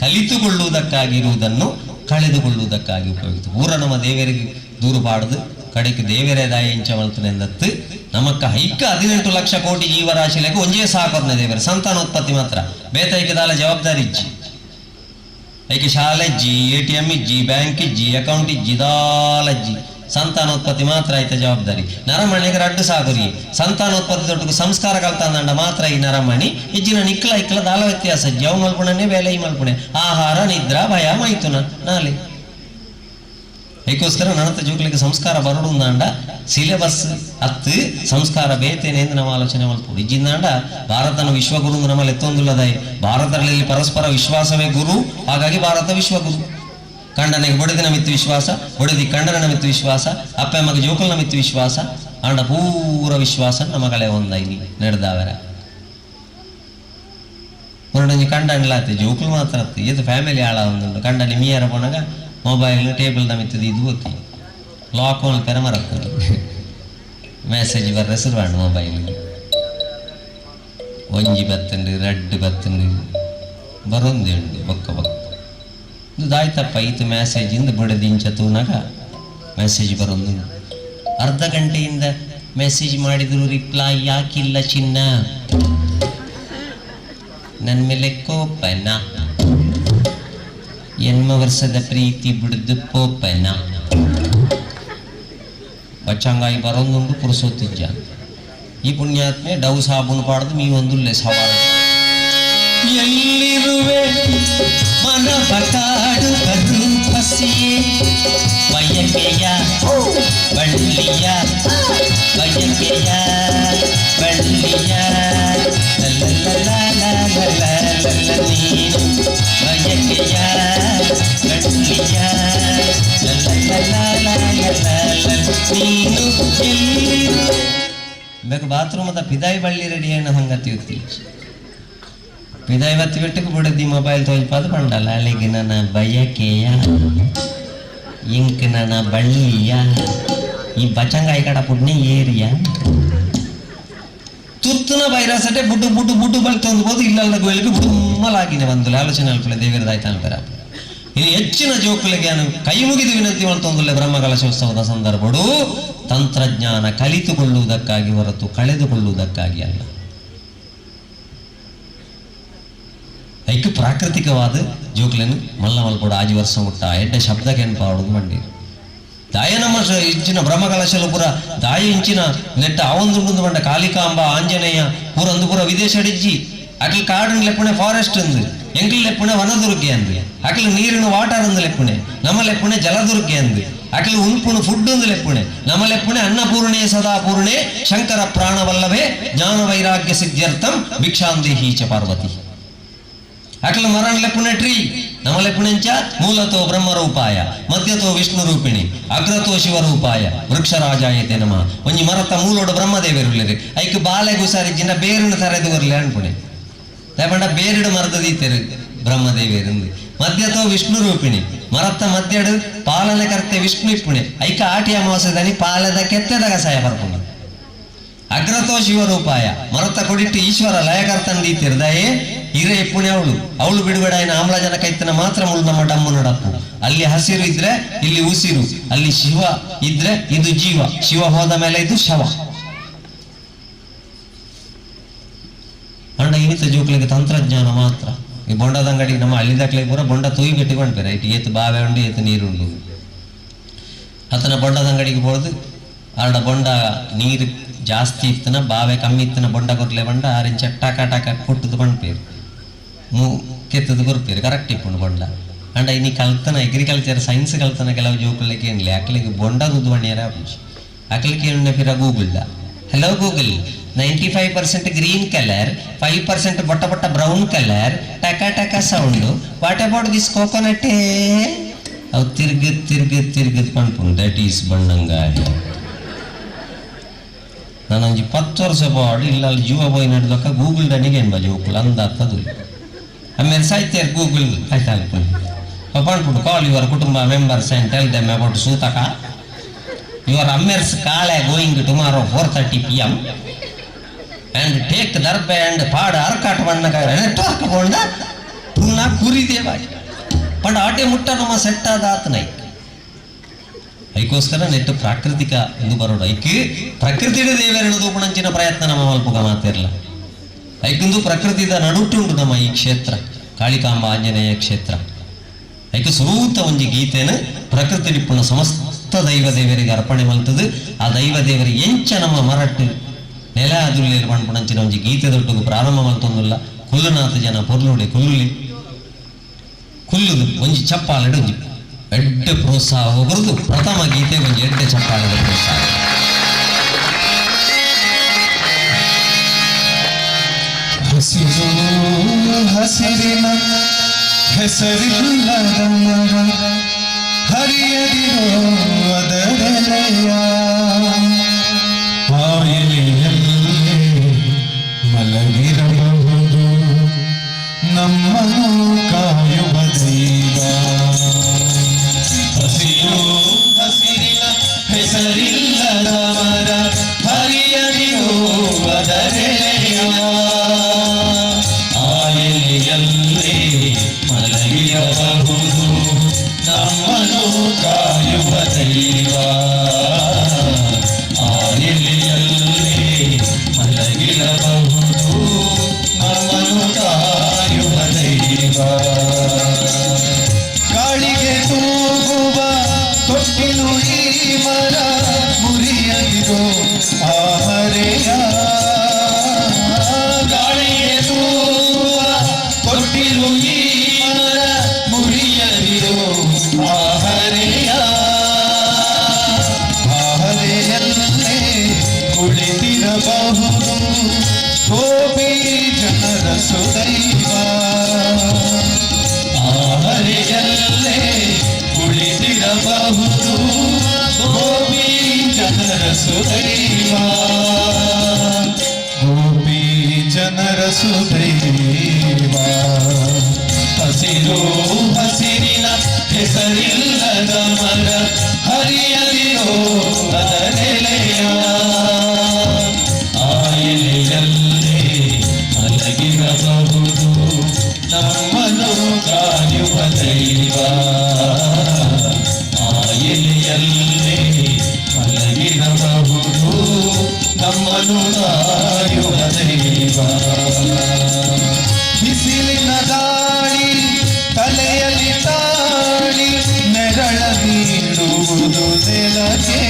ಕಲಿತುಕೊಳ್ಳುವುದಕ್ಕಾಗಿರುವುದನ್ನು ಕಳೆದುಕೊಳ್ಳುವುದಕ್ಕಾಗಿ ಉಪಯೋಗಿತು ಪೂರ ನಮ್ಮ ದೇವರಿಗೆ ದೂರು ಪಾಡದು ಕಡೆಗೆ ದೇವರೇ ದಾಯ ಇಂಚ ಮಲ್ತನೆ ಎಂದತ್ತು ನಮಕ್ಕ ಹೈಕ 18 ಲಕ್ಷ ಕೋಟಿ ಜೀವರಾಶಿಲೆಗೆ ಒಂಜೇ ಸಾಕೋರ್ನ ದೇವರ ಸಂತಾನೋತ್ಪತ್ತಿ ಮಾತ್ರ ಬೇತೈಕೆ ದಾಲ ಜವಾಬ್ದಾರಿ ಇಜ್ಜಿ ಐಕೆ ಶಾಲೆ ಇಜ್ಜಿ ATM ಇಜ್ಜಿ ಬ್ಯಾಂಕ್ ಇಜ್ಜಿ ಅಕೌಂಟ್ ಇಜ್ಜಿ ದಾಲಜ್ಜಿ ಸಂತಾನೋತ್ಪತ್ತಿ ಮಾತ್ರ ಆಯ್ತ ಜವಾಬ್ದಾರಿ ನರಮಣಿಗೆ ರಡ್ಡು ಸಾಗುರಿ ಸಂತಾನೋತ್ಪತ್ತಿ ದೊಡ್ಡ ಸಂಸ್ಕಾರ ಕಲ್ತಂದಂಡ ಮಾತ್ರ ಈ ನರಮಣಿ ಇಜ್ಜಿನ ಇಕ್ಲ ದಾಲ ವ್ಯತ್ಯಾಸ ಜವ್ ಮಲ್ಪುಣನೆ ಬೇಲೆ ಈ ಮಲ್ಪುಣೆ ಆಹಾರ ನಿದ್ರಾ ಭಯ ಮೈಥುನ ನಾಳೆ ಅದಕ್ಕೋಸ್ಕರ ನನ್ನತ್ತ ಜೋಕ್ಲಿಗೆ ಸಂಸ್ಕಾರ ಬರಡುಂದಾಂಡ ಸಿಲೆಬಸ್ ಹತ್ತು ಸಂಸ್ಕಾರ ಬೇತೇನೆ ಎಂದು ನಾವು ಆಲೋಚನೆ ಮಾಡ್ಬೋದು ಇಜ್ಜಿಂದಾಂಡ ಭಾರತನ ವಿಶ್ವಗುರು ನಮ್ಮಲ್ಲಿ ಎತ್ತೊಂದುಲ್ಲದಾಯಿ ಭಾರತದಲ್ಲಿ ಪರಸ್ಪರ ವಿಶ್ವಾಸವೇ ಗುರು ಹಾಗಾಗಿ ಭಾರತ ವಿಶ್ವಗುರು ಕಂಡನಿಗೆ ಬಡಿದಿನ ಮಿತ್ತು ವಿಶ್ವಾಸ ಬಡಿದಿ ಕಂಡನ ಮಿತ್ತು ವಿಶ್ವಾಸ ಅಪ್ಪ ಮಗ ಜೋಕಲ್ನ ಮಿತ್ತು ವಿಶ್ವಾಸ ಆಂಡ ಪೂರ ವಿಶ್ವಾಸ ನಮಗಳೇ ಒಂದೈನಿ ನಡೆದಾವರ ಒಂದೊಂದು ಕಂಡನ್ಲಾತೆ ಜೋಕಲ್ ಮಾತ್ರ ಇದು ಫ್ಯಾಮಿಲಿ ಆಳ ಒಂದು ಕಂಡನಿ ಮೀಯರ ಪೊಣಗ ಮೊಬೈಲ್ ಟೇಬಲ್ ನಮಿತ್ತದು ಇದು ಓಕೆ ಲಾಕ್ ಓನ್ ಪೆರ ಮರಕ್ತದೆ ಮೆಸೇಜ್ ಬರ್ರೆ ಸುರುವಾಂಡು ಮೊಬೈಲ್ ಒಂಜಿ ಬತ್ತಂಡು ರಡ್ಡು ಬತ್ತಂಡು ಬರೊಂದು ಉಂಡು ಬೊಕ್ಕ ಬೊಕ್ಕ ಇದು ದಾಯ್ತಪ್ಪ ಈತು ಮೆಸೇಜಿಂದ ಬಿಡದಿಂಚ ತೂನಾಗ ಮೆಸೇಜ್ ಬರೊಂದು ಅರ್ಧ ಗಂಟೆಯಿಂದ ಮೆಸೇಜ್ ಮಾಡಿದ್ರು ರಿಪ್ಲೈ ಯಾಕಿಲ್ಲ ಚಿನ್ನ ನನ್ನ ಮೇಲೆ ಕೋಪನ ಎನ್ಮ ವರ್ಷದ ಪ್ರೀತಿ ಬಿಡ್ದು ಪೋಪನ ಬಚ್ಚಂಗಾಯಿ ಬರೋಂದುಂಡು ಪುರುಸೋತಿಜ್ಜ ಈ ಪುಣ್ಯಾತ್ಮೆ ಡವ್ ಸಾಬೂನು ಪಾಡ್ದು ಮೀ ಒಂದುಲ್ಲೆ ಸವಾಲ ಎಲ್ಲಿರುವೆ ಮನ ಬಕಾಡು ರೂಪಸಿಯೇ ಬಯಕೆಯ ಬಳ್ಳಿಯ ಬಯಕೆಯ ಬಳ್ಳಿಯ ನೀನು ಬಯಕೆಯ ಬಳ್ಳಿಯ ನೀನು ಬೇಕು ಬಾತ್ರೂಮದ ಪಿದಾಯಿ ಬಳ್ಳಿ ರೆಡಿ ಅಣ್ಣ ಹಂಗತಿ ಉತ್ತಿ ಪಿದಾಯಿ ಬತ್ತಿ ಬಿಟ್ಟಕ್ಕೆ ಬಿಡದಿ ಮೊಬೈಲ್ ತೋಲ್ಪಾದು ಪಂಡಲ್ಲ ಅಲ್ಲಿಗೆ ನನ್ನ ಬಯಕೆಯ ಇಂಕ್ ನನ್ನ ಬಳ್ಳಿಯ ಈ ಬಚಂಗಾಯಿ ಕಡ ಪುಡ್ನೆ ಏರಿಯಾ ತುತ್ತುನ ವೈರಸಟೆ ಬುಡ್ಡು ಬುಡ್ಡು ಬುಡ್ಡು ಬಲ್ತೊಂದು ಬೋದು ಇಲ್ಲದ ಗೋಲಿಗೆ ಬುಮ್ಮಲಾಗಿನೇ ಬಂದು ಆಲೋಚನೆ ಅಲ್ಪಲೆ ದೇವರದಾಯ್ತಾನ ಪೆರ ಇನ್ನು ಹೆಚ್ಚಿನ ಜೋಕುಲಿಗೆ ಕೈ ಮುಗಿದು ವಿನಂತಿ ಮಾಡ್ತೊಂದುಲ್ಲೆ ಬ್ರಹ್ಮಕಲಶೋತ್ಸವದ ಸಂದರ್ಭಡು ತಂತ್ರಜ್ಞಾನ ಕಲಿತುಕೊಳ್ಳುವುದಕ್ಕಾಗಿ ಹೊರತು ಕಳೆದುಕೊಳ್ಳುವುದಕ್ಕಾಗಿ ಅಲ್ಲ ಐಕ್ಯ ಪ್ರಾಕೃತಿಕವಾದ ಜೋಕ್ಲೆನು ಮಲ್ಲ ಮಲ್ಪೋಡು ಆಜಿ ವರ್ಷ ಮುಟ್ಟ ಎಡ್ಡೆ ಶಬ್ದಕ್ಕೆ ಎನ್ಪಾಡುದು ಮಂಡಿ ದಾಯ ನಮ್ಮ ಇಂಚಿನ ಬ್ರಹ್ಮಕಲಶಲು ಪುರ ದಾಯ ಇಂಚಿನ ನೆಟ್ಟ ಅವಂದುಂಡು ಬಂಡ ಕಾಲಿಕಾಂಬ ಆಂಜನೇಯ ಪೂರ ಒಂದು ಪೂರ ವಿದೇಶ ಅಡಿಜ್ಜಿ ಅಕ್ಲ ಕಾಡಿನ ಲೆಪ್ಪಣೆ ಫಾರೆಸ್ಟ್ ಅಂದು ಎಂಕ್ಲ ಲೆಪ್ಪಣೆ ವನದುರ್ಗೆ ಅಂದು ಅಕ್ಲ ನೀರಿನ ವಾಟರ್ ಅಂದು ಲೆಪ್ಪಣೆ ನಮ್ಮ ಲೆಪ್ಪಣೆ ಜಲದುರ್ಗೆ ಅಂದು ಅಕ್ಲ ಉಂಪುಣ ಫುಡ್ ಒಂದು ಲೆಪ್ಪಣೆ ನಮ್ಮ ಲೆಪ್ಪಣೆ ಅನ್ನಪೂರ್ಣೆ ಸದಾಪೂರ್ಣೆ ಶಂಕರ ಪ್ರಾಣವಲ್ಲವೇ ಜ್ಞಾನ ವೈರಾಗ್ಯ ಸಿದ್ಧ್ಯರ್ಥಂ ಭಿಕ್ಷಾಂದೇಹಿ ಚ ಪಾರ್ವತಿ ಅಕ್ಲ ಮರಣ ಲೆಪ್ಪಣೆ ಟ್ರೀ ನಮ್ಮ ಲೆಪ್ಪಣೆಂಚ ಮೂಲತೋ ಬ್ರಹ್ಮರೂಪಾಯ ಮಧ್ಯತೋ ವಿಷ್ಣು ರೂಪಿಣಿ ಅಗ್ರತೋ ಶಿವರೂಪಾಯ ವೃಕ್ಷರಾಜಾಯತೆ ನಮ ಒಂಜಿ ಮರತ ಮೂಲೋಡು ಬ್ರಹ್ಮದೇವರುಳ್ಳಿರಿ ಐಕ್ ಬಾಲೆಗೂ ಸಾರಿಜ್ಜಿನ ಬೇರಿನ ತರೆದು ಬರಲಿ ಅನ್ಪುಣೆ ಲೇಪಂಡ ಬೇರಿಡು ಮರದ ದೀತೆರು ಬ್ರಹ್ಮದೇವಿಯರಿಂದ ಮಧ್ಯತೋ ವಿಷ್ಣು ರೂಪಿಣಿ ಮರತ್ತ ಮಧ್ಯಡು ಪಾಲನೆ ಕರ್ತೆ ವಿಷ್ಣು ಇಪ್ಪುಣೆ ಐಕ ಆಟಿ ಅಮಾವಾಸ್ಯದಲ್ಲಿ ಪಾಲದ ಕೆತ್ತದ ಕಸಾಯ ಬರ್ಪುಣೆ ಅಗ್ರತೋ ಶಿವರೂಪಾಯ ಮರತ್ತ ಕೊಡಿಟ್ಟು ಈಶ್ವರ ಲಯಕರ್ತನ ದೀತಿರು ದಯೆ ಹಿರೇ ಎಪ್ಪುಣೆ ಅವಳು ಬಿಡುಗಡ ಆಮ್ಲಜನಕ ಇತ್ತನ ಮಾತ್ರ ಮುಳು ನಮ್ಮ ಡಮ್ಮು ನಡಪ್ಪು ಅಲ್ಲಿ ಹಸಿರು ಇದ್ರೆ ಇಲ್ಲಿ ಉಸಿರು ಅಲ್ಲಿ ಶಿವ ಇದ್ರೆ ಇದು ಜೀವ ಶಿವ ಹೋದ ಮೇಲೆ ಇದು ಶವ ಅಂಡ ಇನಿತ ಜೋಕ್ಲಿಗೆ ತಂತ್ರಜ್ಞಾನ ಮಾತ್ರ ಈ ಬೊಂಡದ ಅಂಗಡಿ ನಮ್ಮ ಹಳ್ಳಿದಕ್ಲೆ ಪೂರ ಬೊಂಡ ತೂಯಿ ಗಟ್ಟಿಕೊಂಡ್ಬೇರೆ ಇಟ್ಟು ಏತು ಬಾವೆ ಉಂಡು ಏತು ನೀರುಂಡು ಅತನ ಬೊಂಡದ ಅಂಗಡಿಗೆ ಹೋದು ಆಡ ಬೊಂಡ ನೀರು ಜಾಸ್ತಿ ಇತ್ತನ ಬಾವೆ ಕಮ್ಮಿ ಇತ್ತನ ಬೊಂಡ ಕೊರ್ಲೆ ಬಂಡ ಆರೆಂಚ ಟಕ ಟಕ ಕೊಟ್ಟದು ಬಂಡ್ಪೇರು ಕೆತ್ತದು ಕೊರ್ಪೇರು ಕರೆಕ್ಟ್ ಇಪ್ಪುಂಡು ಬೊಂಡ ಅಂಡ ಇನಿ ಕಲ್ತನ ಅಗ್ರಿಕಲ್ಚರ್ ಸೈನ್ಸ್ ಕಲ್ತನ ಕೆಲವು ಜೋಕುಲಿಕ್ಕೆ ಏನಿಲ್ಲ ಅಕ್ಲಿಗೆ ಬೊಂಡ ದುದ್ದು ಬಣ್ಣಿಯರ ಅಕ್ಲಿಕ್ಕೆ ಏನ ಫಿರ ಗೂಗಲ್ದ ಹಲೋ ಗೂಗಲ್ 95% ಗ್ರೀನ್ ಕಲರ್ 5% ಬೊಟ್ಟ ಬೊಟ್ಟ ಬ್ರೌನ್ ಕಲರ್ ಟಕ ಟಕ sound what about this coconut ಅವು ತಿರ್ಗದ್ ಪಂಪುಂಡು ದಟ್ ಈಸ್ ಬಣ್ಣಂಗಾಡಿ ನಾನೊಂಜಿ 10 ವರ್ಷ ಪಾಡು ಇಲ್ಲ ಜೀವ ಬೋಯ್ ನಡೆದಕ್ಕ ಗೂಗಲ್ ಡನಿಗೆ ಏನ್ ಜೋಕುಲ್ ಅಂದತ್ತದು ಆಮೇಲೆ ಸಾಹಿತ್ಯ ಗೂಗಲ್ ಆಯ್ತಾ ಪಂಪುಂಡು ಕಾಲ್ ಯುವರ್ ಕುಟುಂಬ members and tell them about ಸೂತಕ ಯುವರ್ ಅಮ್ಮೆರ್ಸ್ ಕಾಳೆ going tomorrow 4:30 PM and take ದರ್ಬೆ and ಪಾಡ ಅರ್ಕಾಟ ಬಣ್ಣಗ ನೆಟ್ವರ್ಕ್ ಕೊಂಡ ಪುನಃ ಕುರಿದೇವ ಪಂಡ ಆಟೆ ಮುಟ್ಟ ನಮ್ಮ ಸೆಟ್ ಆದ ಆತನೈ ಐಕೋಸ್ಕರ ನೆಟ್ಟು ಪ್ರಾಕೃತಿಕ ಎಂದು ಬರೋಡು ಐಕ್ ಪ್ರಕೃತಿಯ ದೇವರನ್ನು ದೂಪಣಂಚಿನ ಪ್ರಯತ್ನ ನಮ್ಮ ಮಲ್ಪುಗ ಮಾತಿರಲ್ಲ. ಐಕೊಂದು ಪ್ರಕೃತಿದ ನಡುಟುಂಡು ನಮ್ಮ ಈ ಕ್ಷೇತ್ರ ಕಾಳಿಕಾಂಬ ಆಂಜನೇಯ ಕ್ಷೇತ್ರ. ಐಕ ಸುರೂತ ಒಂಜಿ ಗೀತೆನ ಪ್ರಕೃತಿ ನಿಪ್ಪುಣ ಸಮಸ್ತ ದೈವ ದೇವರಿಗೆ ಅರ್ಪಣೆ ಮಲ್ತದು. ಆ ದೈವ ದೇವರಿಗೆ ಎಂಚ ನಮ್ಮ ಮರಟ್ಟು ನೆಲ ಅದುಲ್ಲೇರು ಪಂಪಣಂಚಿನ ಒಂಜಿ ಗೀತೆ ದೊಟ್ಟುಗು ಪ್ರಾರಂಭ ಮಲ್ತೊಂದುಲ್ಲ. ಕುಲ್ಲುನಾಥ ಜನ ಪೊರ್ಲುಡಿ ಕುಲ್ಲುಲಿ ಕುಲ್ಲುದು ಒಂಜಿ ಚಪ್ಪಾಲೆಡು ಒಂಜಿ ಎಡ್ಡೆ ಪ್ರೋತ್ಸಾಹ ಹೋಗರುದು ಪ್ರಥಮ ಗೀತೆ ಒಂಜಿ ಎಡ್ಡೆ ಚಪ್ಪಾಳೆದ ಪ್ರೋತ್ಸಾಹ. ಹಸಿರು ಹಸಿರಿನ ಹೆಸರಿಲ್ಲದ ಮರ ಹರಿಯದಿರೋ ಅದರೆಲೆಯ ಆಯಲಿಯಲ್ಲೇ ಮಲಗಿರಬಹುದು ನಮ್ಮನ್ನು ಕಾಯುವ ದೈವ. ಹಸಿರು ಹಸಿರಿನ ಹೆಸರಿಲ್ಲದ ಮರ ಹರಿಯದಿರೋ ಅದರೆಲೆಯ ಆಯಲಿಯಲ್ಲೇ ಮಲಗಿರಬಹುದು ನಮ್ಮನ್ನು ಕಾಯುವ ದೈವ. ಆಯಲಿಯಲ್ಲೇ ಮಲಗಿರಬಹುದು ನಮ್ಮನ್ನು ಕಾಯುವ ದೈವ. ಗಾಳಿಗೆ ತೂಗುವ ತೊಟ್ಟಿಲು ಈ ಮರ ಮುರಿಯದಿರೋ ಆಹರೆಯ. ಗಾಳಿಗೆ ತೂಗುವ ತೊಟ್ಟಿಲು ಈ ಮರ ಮುರಿಯದಿರೋ ಆಹರೆಯ. ಆಹರೆಯಲ್ಲೇ ಕುಳಿತಿರಬಹುದು ಗೋಪಿ ಜನರ ಸುದೈವ. ಆಹರೆಯಲ್ಲೇ ಕುಳಿತಿರಬಹುದು ಗೋಪಿ ಜನರ ಸುದೈವ. ಗೋಪಿ ಜನರ ಸುದೈವ. ಹಸಿರು ಹಸಿರಿನ ಹೆಸರಿಲ್ಲದ ಮರ ಹರಿಯದಿರೋ ಅದರೆಲೆಯ ಆಯಲಿಯಲ್ಲೇ ಮಲಗಿರಬಹುದು ನಮ್ಮನ್ನು ಕಾಯುವ ದೈವ. ಆಯಲಿಯಲ್ಲೇ ಮಲಗಿರಬಹುದು ನಮ್ಮನ್ನು ಕಾಯುವ ದೈವ. ಬಿಸಿಲಿನ ಗಾಳಿ ತಲೆಯಲ್ಲಿ ತಾಳಿ ನೆರಳ ನೀಡುವುದು ನೆಲಕ್ಕೆ.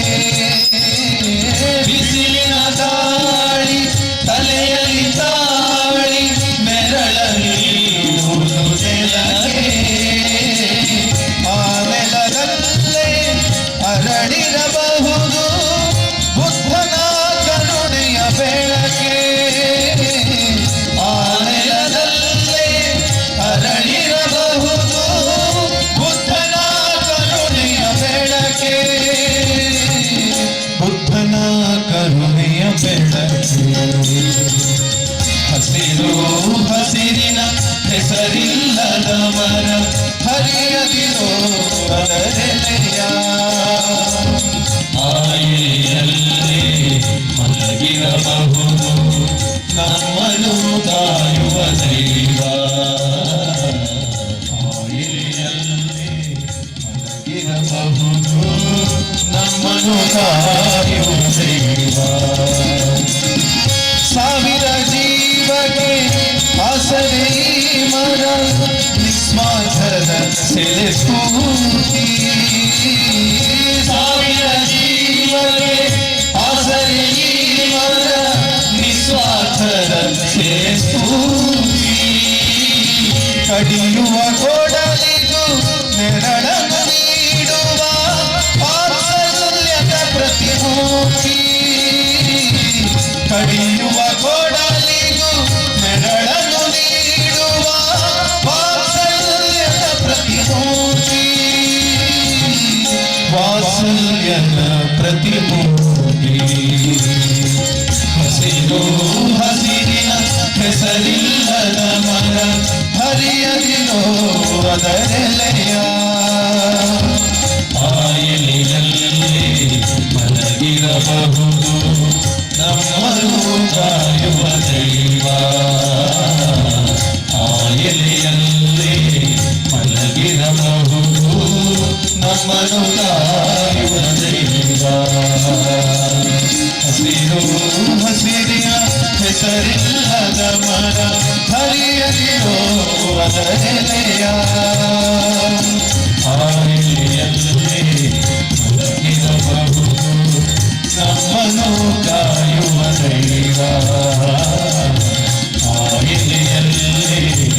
ಬಿಸಿಲಿನ ಗಾಳಿ ತಲೆಯಲ್ಲಿ ತಾಳಿ ನೆರಳ ನೀಡುವುದು ನೆಲಕ್ಕೆ. ಆ ನೆಲದಲ್ಲೇ ಅರಳಿರಬಹುದು ಬುದ್ಧನ ಕರುಣೆಯ ಬೆಳಕೆ. ಆ ನೆಲದಲ್ಲೇ ಅರಳಿರಬಹುದು ಬುದ್ಧನ ಕರುಣೆಯ ಬೆಳಕೆ. ಬುದ್ಧನ ಕರುಣೆಯ ಬೆಳಕೆ. ಹಸಿರು ಹಸಿರಿನ ಹೆಸರಿಲ್ಲದ ಮರ ಹರಿಯದಿರೋ ಅದರೆಲೆಯ ಆಯಲಿಯಲ್ಲೇ ಮಲಗಿರಬಹುದು ನಮ್ಮನ್ನು ಕಾಯುವ ದೈವ. ಆಯಲಿಯಲ್ಲೇ ಮಲಗಿರಬಹುದು ನಮ್ಮನ್ನು ಕಾಯುವ ದೈವ. ಸಾವಿರ ಜೀವಕ್ಕೆ ಆಸರೆ ಈ ಮರ ನಿಸ್ವಾರ್ಥದ ಸೆಲೆ ಸ್ಫೂರ್ತಿ. ಸಾವಿರ ಜೀವಕ್ಕೆ ಆಸರೆ ಈ ಮರ ನಿಸ್ವಾರ್ಥದ ಸೆಲೆ ಸ್ಫೂರ್ತಿ. ಕಡಿಯುವ ಕೊಡಲಿಗೂ ನೆರಳನ್ನು ನೀಡುವ ವಾತ್ಸಲ್ಯದ ಪ್ರತಿಮೂರ್ತಿ. ಕಡಿಯುವ ಕೊಡಲಿಗೂ ನೆರಳನ್ನು ನೀಡುವ ವಾತ್ಸಲ್ಯದ ಪ್ರತಿಮೂರ್ತಿ. ವಾತ್ಸಲ್ಯದ ಪ್ರತಿಮೂರ್ತಿ. ಹಸಿರು ಹಸಿರಿನ ಹೆಸರಿಲ್ಲದ ಮರ ಹರಿಯದಿರೋ ಅದರೆಲೆಯ ಆಯಲಿಯಲ್ಲೇ ಮಲಗಿರಬಹುದು ನಮ್ಮನ್ನು ಕಾಯುವ ದೈವ. ಆಯಲಿಯಲ್ಲೇ ಮಲಗಿರಬಹುದು ನಮ್ಮನ್ನು ಕಾಯುವ ಹಸಿರು ಹಸಿರಿನ ಹೆಸರಿಲ್ಲದ ಮರ ಹರಿಯದಿರೋ ಅದರೆಲೆಯ ಆ ಎಲೆಯಲ್ಲಿ ಮಲಗಿರಬಹುದು ನಮ್ಮನ್ನು ಕಾಯುವ ದೈವ ಆ ಎಲೆಯಲ್ಲಿ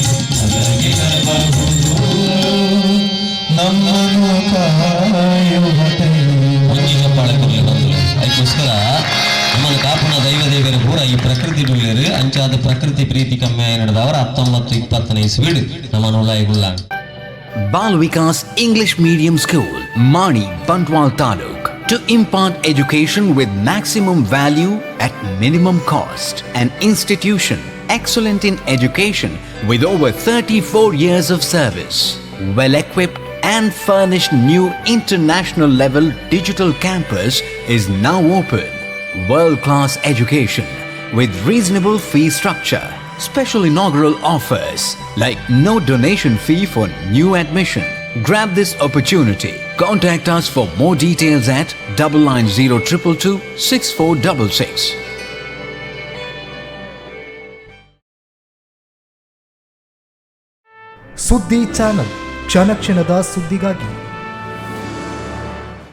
ಮಲಗಿರಬಹುದು ನಮ್ಮನ್ನು ಕಾಯುವ ದೈವ ಒಂಜಿಗ ಪಾಳಕುರ್ಲಿ ಬಂದರು ಅದಕ್ಕೋಸ್ಕರ ನಮ್ಮನ್ನು ಕಾಪುನ ದೈವ ದೇವರು ಕೂಡ ಈ ಪ್ರಕೃತಿ ನುಳ್ಳರು ಅಂಚಾದ ಪ್ರಕೃತಿ ಪ್ರೀತಿ ಕಮ್ಮಿ ನಡೆದವರ 19-20 ಇಸ್ವಿಡು ನಮ್ಮನ್ನು ಉಲಾಯಿಗುಳ್ಳಾಂಡ್ Bal Vikas English Medium School, Mani, Bantwal Taluk, to impart education with maximum value at minimum cost. An institution excellent in education with over 34 years of service. Well equipped and furnished new international level digital campus is now open. World class education with reasonable fee structure. Special inaugural offers like no donation fee for new admission. Grab this opportunity. Contact us for more details at 990222 6466. ಸುದ್ದಿ channel ಕ್ಷಣ ಕ್ಷಣದ ಸುದ್ದಿಗಾಗಿ